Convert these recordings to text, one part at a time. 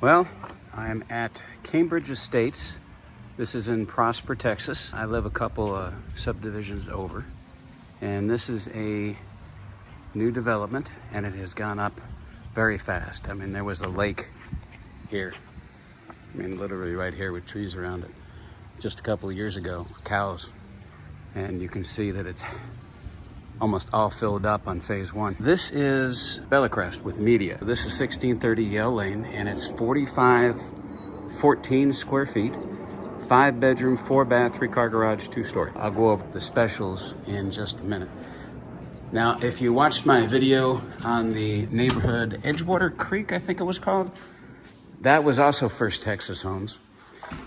Well, I'm at Cambridge Estates. This is in Prosper, Texas. I live a couple subdivisions over. And this is a new development, and it has gone up very fast. I mean, there was a lake here. I mean, literally right here with trees around it. Just a couple of years ago, cows. And you can see that it's almost all filled up on phase one. This is Bellecrest with media. This is 1630 Yale Lane, and it's 14 square feet, 5 bedroom, 4 bath, 3 car garage, 2 story. I'll go over the specials in just a minute. Now, if you watched my video on the neighborhood Edgewater Creek, I think it was called, that was also First Texas Homes.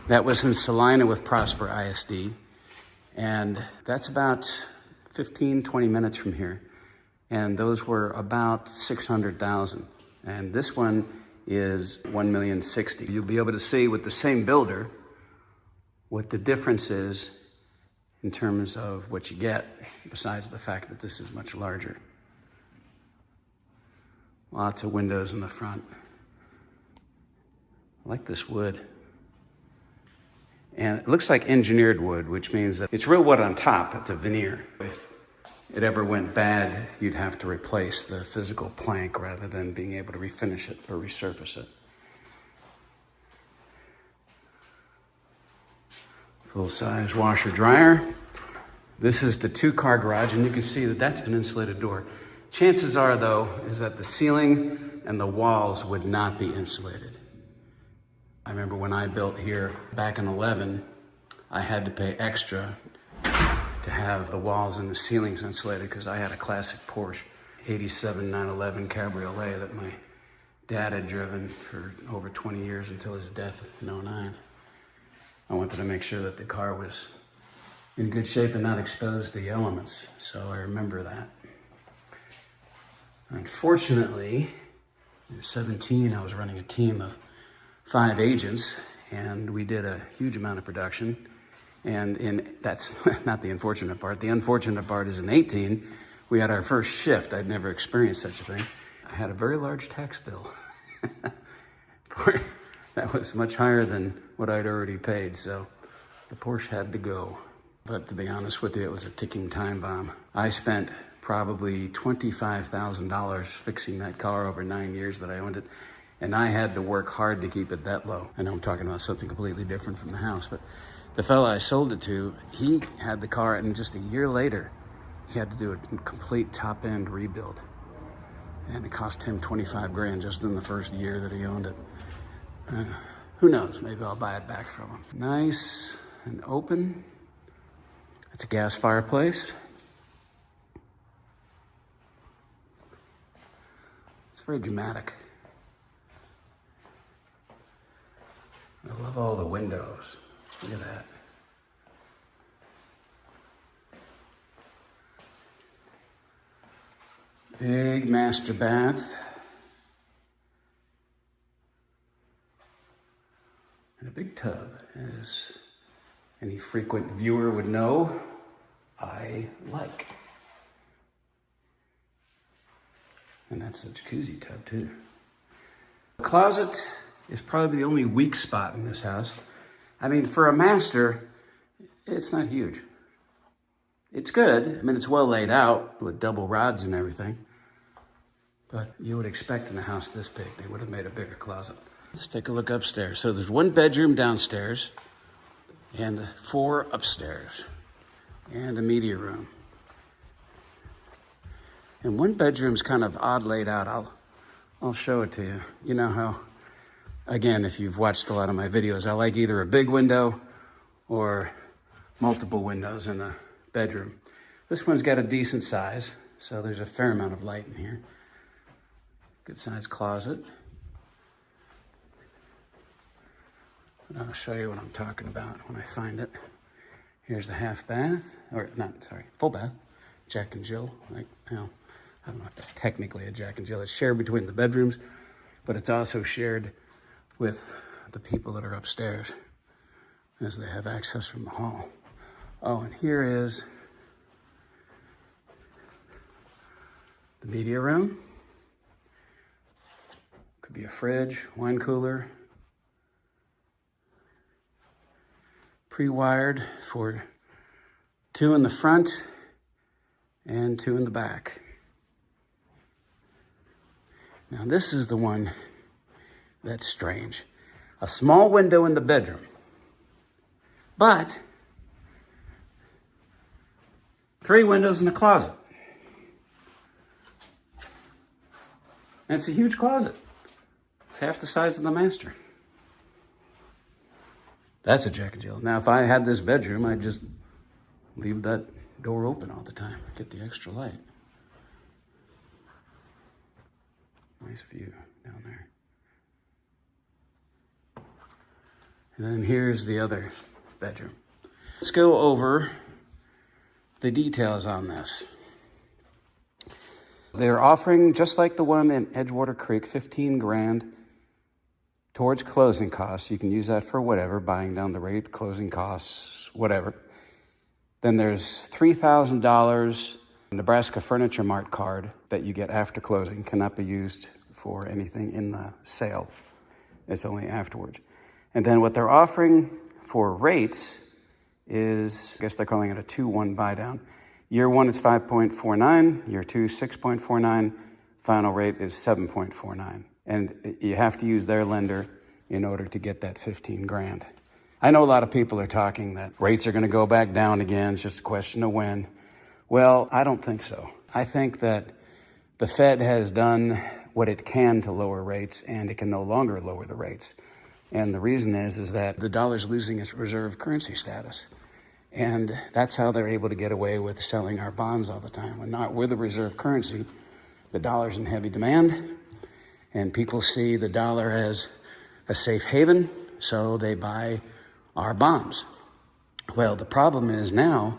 That was in Salina with Prosper ISD. And that's about 15, 20 minutes from here. And those were about 600,000. And this one is 1,060,000. You'll be able to see with the same builder what the difference is in terms of what you get, besides the fact that this is much larger. Lots of windows in the front. I like this wood. And it looks like engineered wood, which means that it's real wood on top. It's a veneer. If it ever went bad, you'd have to replace the physical plank rather than being able to refinish it or resurface it. Full-size washer dryer. This is the 2-car garage, and you can see that that's an insulated door. Chances are, though, is that the ceiling and the walls would not be insulated. I remember when I built here back in 11, I had to pay extra to have the walls and the ceilings insulated because I had a classic Porsche 87 911 Cabriolet that my dad had driven for over 20 years until his death in 09. I wanted to make sure that the car was in good shape and not exposed to the elements, so I remember that. Unfortunately, in 17, I was running a team of 5 agents, and we did a huge amount of production. And that's not the unfortunate part. The unfortunate part is in 18, we had our first shift. I'd never experienced such a thing. I had a very large tax bill. That was much higher than what I'd already paid, so the Porsche had to go. But to be honest with you, it was a ticking time bomb. I spent probably $25,000 fixing that car over 9 years that I owned it. And I had to work hard to keep it that low. I know I'm talking about something completely different from the house, but the fella I sold it to, he had the car, and just a year later, he had to do a complete top-end rebuild. And it cost him 25 grand just in the first year that he owned it. Who knows, maybe I'll buy it back from him. Nice and open. It's a gas fireplace. It's very dramatic. I love all the windows. Look at that. Big master bath. And a big tub, as any frequent viewer would know, I like. And that's a jacuzzi tub too. The closet is probably the only weak spot in this house. I mean, for a master, it's not huge. It's good. I mean, it's well laid out with double rods and everything. But you would expect in a house this big, they would have made a bigger closet. Let's take a look upstairs. So there's 1 bedroom downstairs and 4 upstairs and a media room. And 1 bedroom's kind of odd laid out. I'll show it to you. You know how, again, if you've watched a lot of my videos, I like either a big window or multiple windows in a bedroom. This one's got a decent size, so there's a fair amount of light in here. Good sized closet. And I'll show you what I'm talking about when I find it. Here's the half bath, full bath. Jack and Jill, I don't know if that's technically a Jack and Jill. It's shared between the bedrooms, but it's also shared with the people that are upstairs, as they have access from the hall. Oh, and here is the media room. Could be a fridge, wine cooler, pre-wired for 2 in the front and 2 in the back. Now this is the one that's strange. A small window in the bedroom, but 3 windows in the closet. And it's a huge closet. It's half the size of the master. That's a jack and jill. Now, if I had this bedroom, I'd just leave that door open all the time, get the extra light. Nice view down there. And then here's the other bedroom. Let's go over the details on this. They're offering, just like the one in Edgewater Creek, 15 grand towards closing costs. You can use that for whatever, buying down the rate, closing costs, whatever. Then there's $3,000 Nebraska Furniture Mart card that you get after closing. Cannot be used for anything in the sale. It's only afterwards. And then what they're offering for rates is, I guess they're calling it a 2-1 buy down. Year 1 is 5.49, year 2 6.49, final rate is 7.49. And you have to use their lender in order to get that 15 grand. I know a lot of people are talking that rates are going to go back down again. It's just a question of when. Well, I don't think so. I think that the Fed has done what it can to lower rates, and it can no longer lower the rates. And the reason is that the dollar's losing its reserve currency status. And that's how they're able to get away with selling our bonds all the time. We're the reserve currency. The dollar's in heavy demand, and people see the dollar as a safe haven, so they buy our bonds. Well, the problem is now,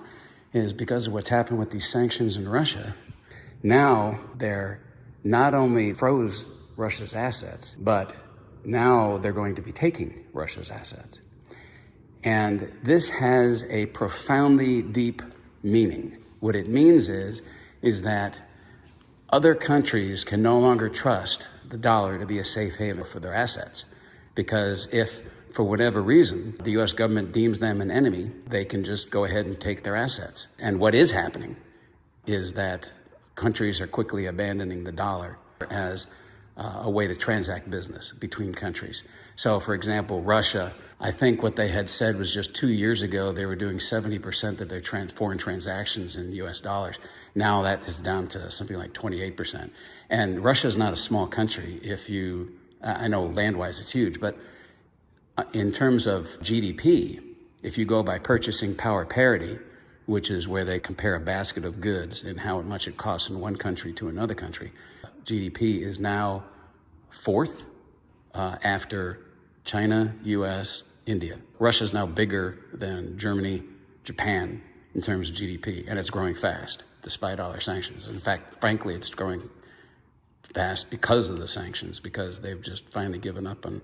is because of what's happened with these sanctions in Russia, now they're not only froze Russia's assets, but now they're going to be taking Russia's assets. And this has a profoundly deep meaning. What it means is that other countries can no longer trust the dollar to be a safe haven for their assets. Because if, for whatever reason, the U.S. government deems them an enemy, they can just go ahead and take their assets. And what is happening is that countries are quickly abandoning the dollar as a way to transact business between countries. So, for example, Russia, I think what they had said was just 2 years ago, they were doing 70% of their foreign transactions in US dollars. Now that is down to something like 28%. And Russia is not a small country. I know land-wise it's huge, but in terms of GDP, if you go by purchasing power parity, which is where they compare a basket of goods and how much it costs in one country to another country, GDP is now 4th after China, US, India. Russia's now bigger than Germany, Japan in terms of GDP, and it's growing fast despite all our sanctions. In fact, frankly, it's growing fast because of the sanctions, because they've just finally given up on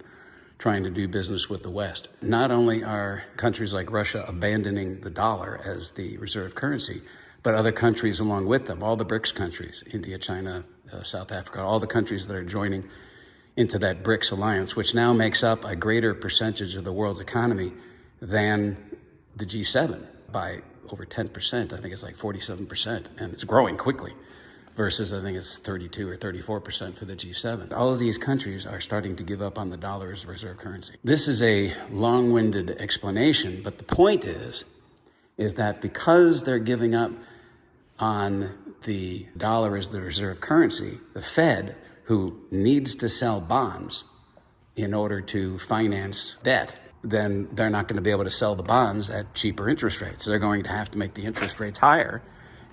trying to do business with the West. Not only are countries like Russia abandoning the dollar as the reserve currency, but other countries along with them, all the BRICS countries, India, China, South Africa, all the countries that are joining into that BRICS alliance, which now makes up a greater percentage of the world's economy than the G7 by over 10%. I think it's like 47%, and it's growing quickly versus I think it's 32 or 34% for the G7. All of these countries are starting to give up on the dollar as a reserve currency. This is a long-winded explanation, but the point is that because they're giving up on the dollar as the reserve currency, the Fed, who needs to sell bonds in order to finance debt, then they're not going to be able to sell the bonds at cheaper interest rates. They're going to have to make the interest rates higher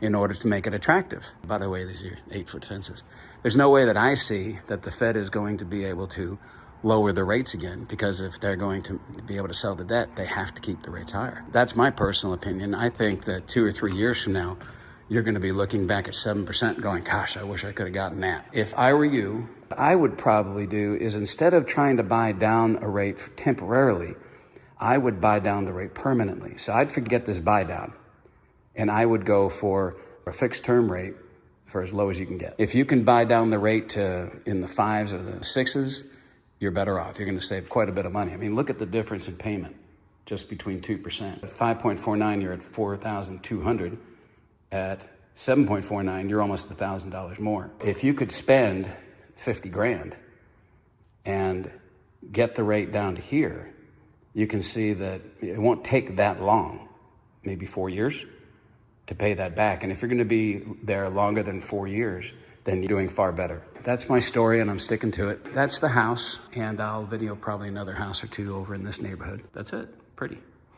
in order to make it attractive. By the way, these are 8-foot fences. There's no way that I see that the Fed is going to be able to lower the rates again, because if they're going to be able to sell the debt, they have to keep the rates higher. That's my personal opinion. I think that 2 or 3 years from now, you're going to be looking back at 7% going, gosh, I wish I could have gotten that. If I were you, what I would probably do is, instead of trying to buy down a rate temporarily, I would buy down the rate permanently. So I'd forget this buy down, and I would go for a fixed term rate for as low as you can get. If you can buy down the rate to in the 5s or the 6s, you're better off. You're going to save quite a bit of money. I mean, look at the difference in payment just between 2%. At 5.49, you're at 4,200. At 7.49, you're almost $1,000 more. If you could spend 50 grand and get the rate down to here, you can see that it won't take that long, maybe 4 years, to pay that back. And if you're gonna be there longer than 4 years, then you're doing far better. That's my story, and I'm sticking to it. That's the house, and I'll video probably another house or two over in this neighborhood. That's it, pretty.